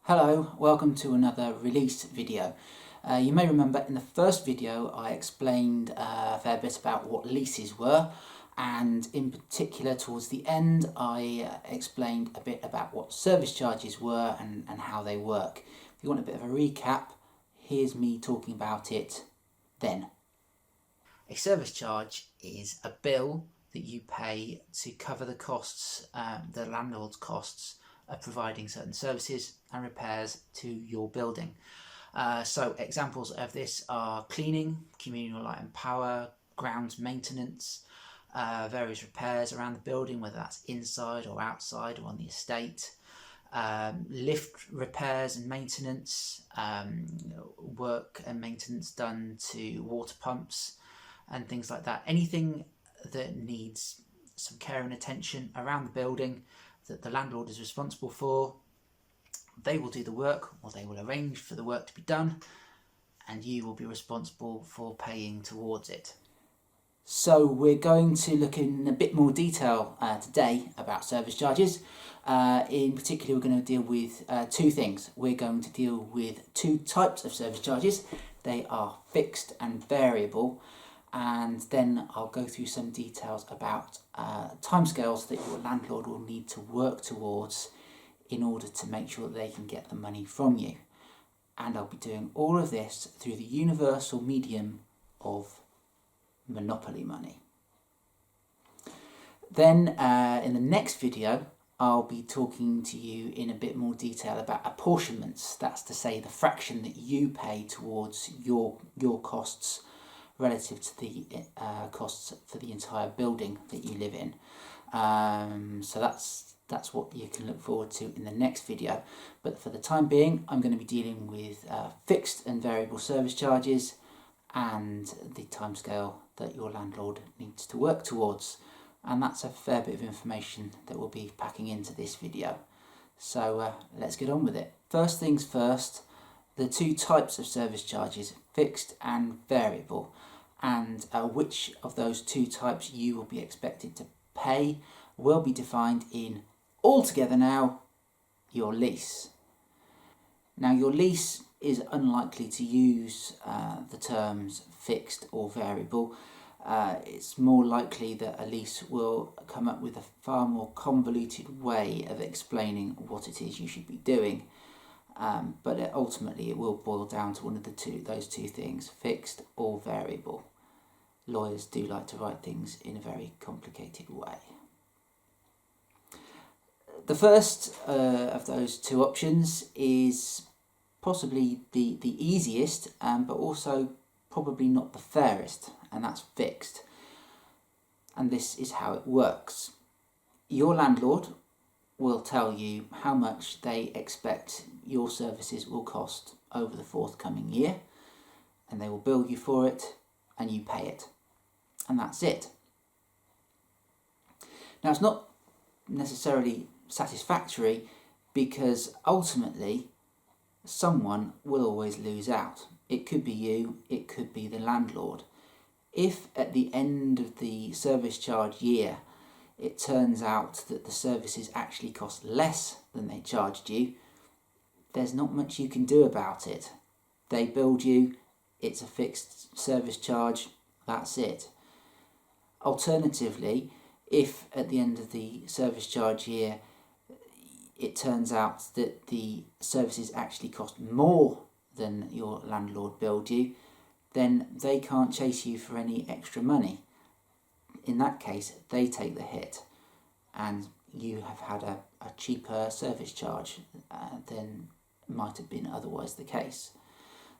Hello, welcome to another release video. You may remember in the first video I explained a fair bit about what leases were, and in particular towards the end I explained a bit about what service charges were and how they work. If you want a bit of a recap, here's me talking about it then. A service charge is a bill that you pay to cover the costs, the landlord's costs of providing certain services and repairs to your building. So examples of this are cleaning, communal light and power, grounds maintenance, various repairs around the building, whether that's inside or outside or on the estate, lift repairs and maintenance, work and maintenance done to water pumps and things like that. Anything that needs some care and attention around the building that the landlord is responsible for, they will do the work, or they will arrange for the work to be done, and you will be responsible for paying towards it. So we're going to look in a bit more detail today about service charges. In particular, we're going to deal with two things. We're going to deal with two types of service charges. They are fixed and variable. And then I'll go through some details about timescales that your landlord will need to work towards in order to make sure that they can get the money from you. And I'll be doing all of this through the universal medium of monopoly money. Then in the next video, I'll be talking to you in a bit more detail about apportionments. That's to say the fraction that you pay towards your costs relative to the costs for the entire building that you live in. So that's what you can look forward to in the next video. But for the time being, I'm going to be dealing with fixed and variable service charges and the timescale that your landlord needs to work towards. And that's a fair bit of information that we'll be packing into this video. So let's get on with it. First things first, the two types of service charges, fixed and variable, and which of those two types you will be expected to pay will be defined in, altogether now, your lease. Now your lease is unlikely to use the terms fixed or variable. It's more likely that a lease will come up with a far more convoluted way of explaining what it is you should be doing. But ultimately it will boil down to one of those two things, fixed or variable. Lawyers do like to write things in a very complicated way. The first of those two options is possibly the easiest, but also probably not the fairest, and that's fixed. And this is how it works. Your landlord will tell you how much they expect your services will cost over the forthcoming year, and they will bill you for it and you pay it, and that's it. Now it's not necessarily satisfactory because ultimately someone will always lose out. It could be you, it could be the landlord. If at the end of the service charge year it turns out that the services actually cost less than they charged you, there's not much you can do about it. They billed you, it's a fixed service charge, that's it. Alternatively, if at the end of the service charge year it turns out that the services actually cost more than your landlord billed you, then they can't chase you for any extra money. In that case, they take the hit and you have had a cheaper service charge than might have been otherwise the case.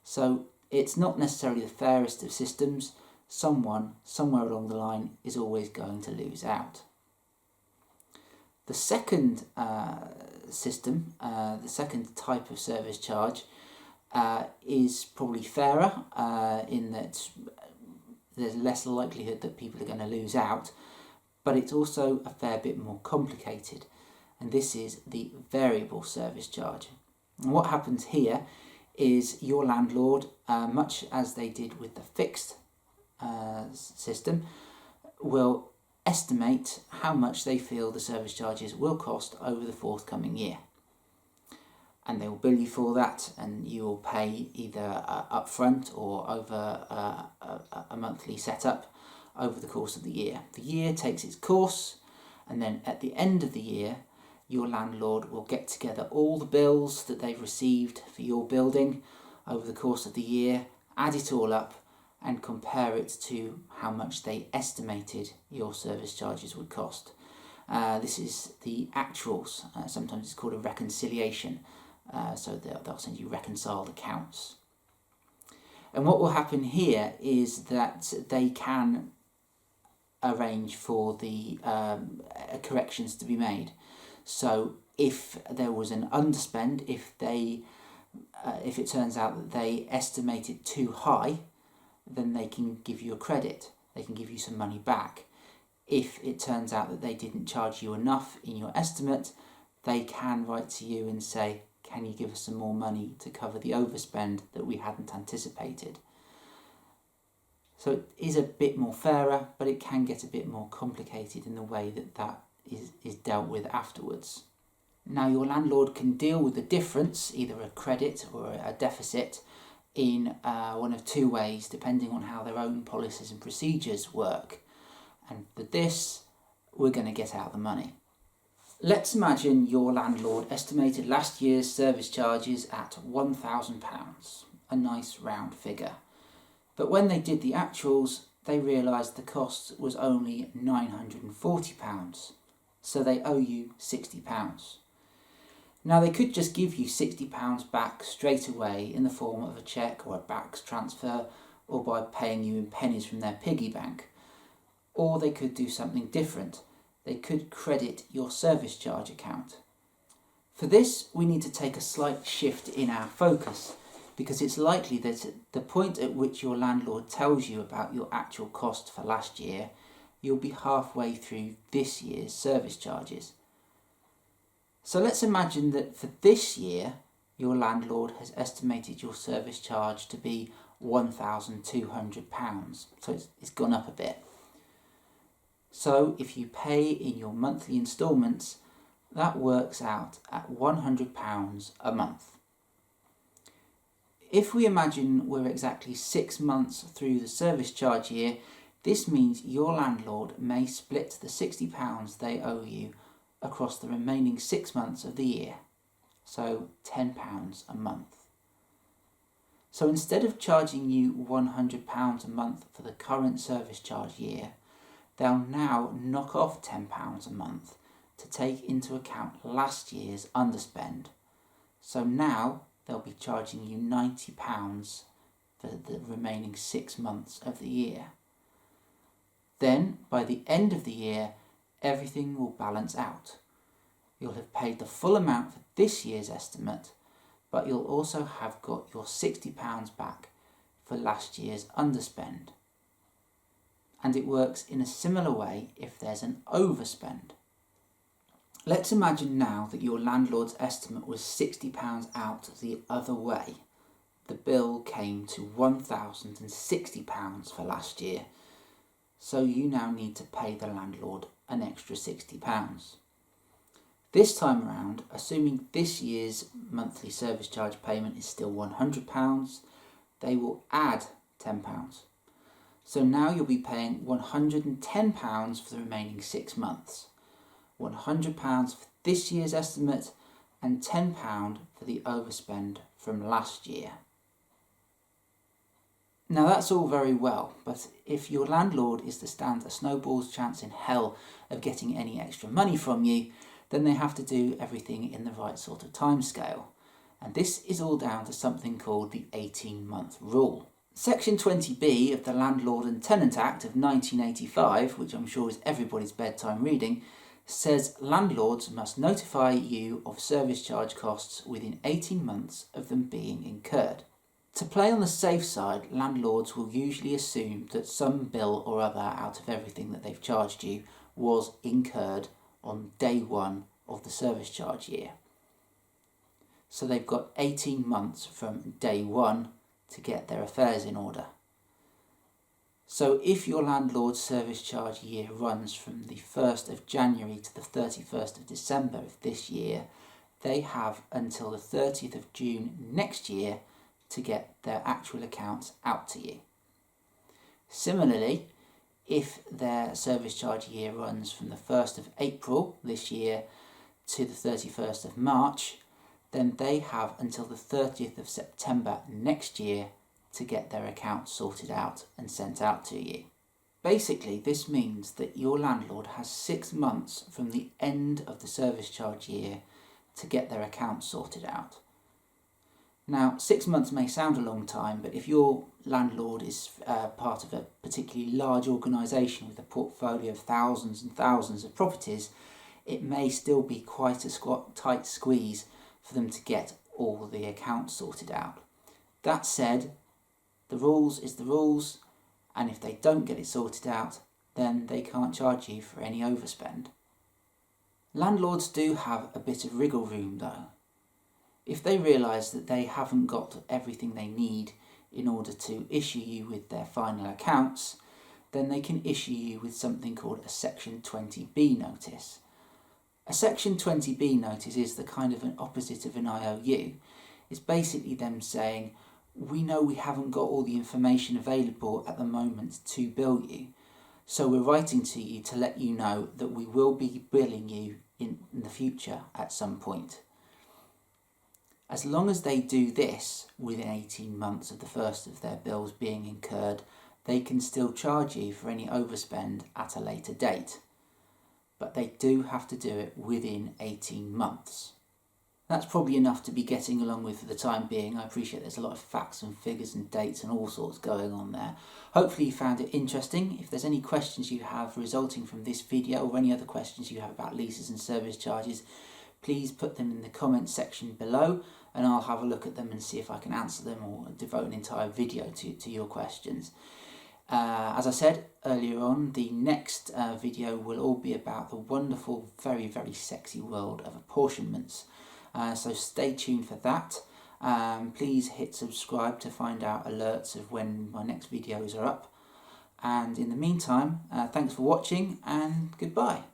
So it's not necessarily the fairest of systems. Someone, somewhere along the line, is always going to lose out. The second system, the second type of service charge, is probably fairer in that there's less likelihood that people are going to lose out, but it's also a fair bit more complicated, and this is the variable service charge. And what happens here is your landlord, much as they did with the fixed system, will estimate how much they feel the service charges will cost over the forthcoming year. and they will bill you for that, and you will pay either upfront or over a monthly setup over the course of the year. The year takes its course, and then at the end of the year, your landlord will get together all the bills that they've received for your building over the course of the year, add it all up, and compare it to how much they estimated your service charges would cost. This is the actuals. Sometimes it's called a reconciliation. So they'll send you reconciled accounts. And what will happen here is that they can arrange for the corrections to be made. So if there was an underspend, if it turns out that they estimated too high, then they can give you a credit. They can give you some money back. If it turns out that they didn't charge you enough in your estimate, they can write to you and say, can you give us some more money to cover the overspend that we hadn't anticipated? So it is a bit more fairer, but it can get a bit more complicated in the way that is dealt with afterwards. Now, your landlord can deal with the difference, either a credit or a deficit, in one of two ways, depending on how their own policies and procedures work. And for this, we're going to get out the money. Let's imagine your landlord estimated last year's service charges at £1,000, a nice round figure. But when they did the actuals, they realised the cost was only £940, so they owe you £60. Now, they could just give you £60 back straight away in the form of a cheque or a back transfer, or by paying you in pennies from their piggy bank. Or they could do something different. They could credit your service charge account. For this, we need to take a slight shift in our focus, because it's likely that at the point at which your landlord tells you about your actual cost for last year, you'll be halfway through this year's service charges. So let's imagine that for this year, your landlord has estimated your service charge to be £1,200. So it's gone up a bit. So if you pay in your monthly instalments, that works out at £100 a month. If we imagine we're exactly 6 months through the service charge year, this means your landlord may split the £60 they owe you across the remaining 6 months of the year, so £10 a month. So instead of charging you £100 a month for the current service charge year, they'll now knock off £10 a month to take into account last year's underspend. So now they'll be charging you £90 for the remaining 6 months of the year. Then, by the end of the year, everything will balance out. You'll have paid the full amount for this year's estimate, but you'll also have got your £60 back for last year's underspend. And it works in a similar way if there's an overspend. Let's imagine now that your landlord's estimate was £60 out the other way. The bill came to £1,060 for last year, so you now need to pay the landlord an extra £60. This time around, assuming this year's monthly service charge payment is still £100, they will add £10. So now you'll be paying £110 for the remaining 6 months. £100 for this year's estimate and £10 for the overspend from last year. Now that's all very well, but if your landlord is to stand a snowball's chance in hell of getting any extra money from you, then they have to do everything in the right sort of timescale. And this is all down to something called the 18-month rule. Section 20B of the Landlord and Tenant Act of 1985, which I'm sure is everybody's bedtime reading, says landlords must notify you of service charge costs within 18 months of them being incurred. To play on the safe side, landlords will usually assume that some bill or other out of everything that they've charged you was incurred on day one of the service charge year. So they've got 18 months from day one to get their affairs in order. So if your landlord's service charge year runs from the 1st of January to the 31st of December of this year, they have until the 30th of June next year to get their actual accounts out to you. Similarly, if their service charge year runs from the 1st of April this year to the 31st of March, then they have until the 30th of September next year to get their accounts sorted out and sent out to you. Basically, this means that your landlord has 6 months from the end of the service charge year to get their accounts sorted out. Now, 6 months may sound a long time, but if your landlord is part of a particularly large organisation with a portfolio of thousands and thousands of properties, it may still be quite a tight squeeze for them to get all the accounts sorted out. That said, the rules is the rules, and if they don't get it sorted out, then they can't charge you for any overspend. Landlords do have a bit of wriggle room though. If they realise that they haven't got everything they need in order to issue you with their final accounts, then they can issue you with something called a Section 20B notice. A Section 20B notice is the kind of an opposite of an IOU. It's basically them saying, we know we haven't got all the information available at the moment to bill you, so we're writing to you to let you know that we will be billing you in the future at some point. As long as they do this within 18 months of the first of their bills being incurred, they can still charge you for any overspend at a later date. But they do have to do it within 18 months. That's probably enough to be getting along with for the time being. I appreciate there's a lot of facts and figures and dates and all sorts going on there. Hopefully you found it interesting. If there's any questions you have resulting from this video or any other questions you have about leases and service charges, please put them in the comments section below and I'll have a look at them and see if I can answer them or devote an entire video to your questions. As I said earlier on, the next video will all be about the wonderful, very, very sexy world of apportionments. So stay tuned for that. Please hit subscribe to find out alerts of when my next videos are up. And in the meantime, thanks for watching and goodbye.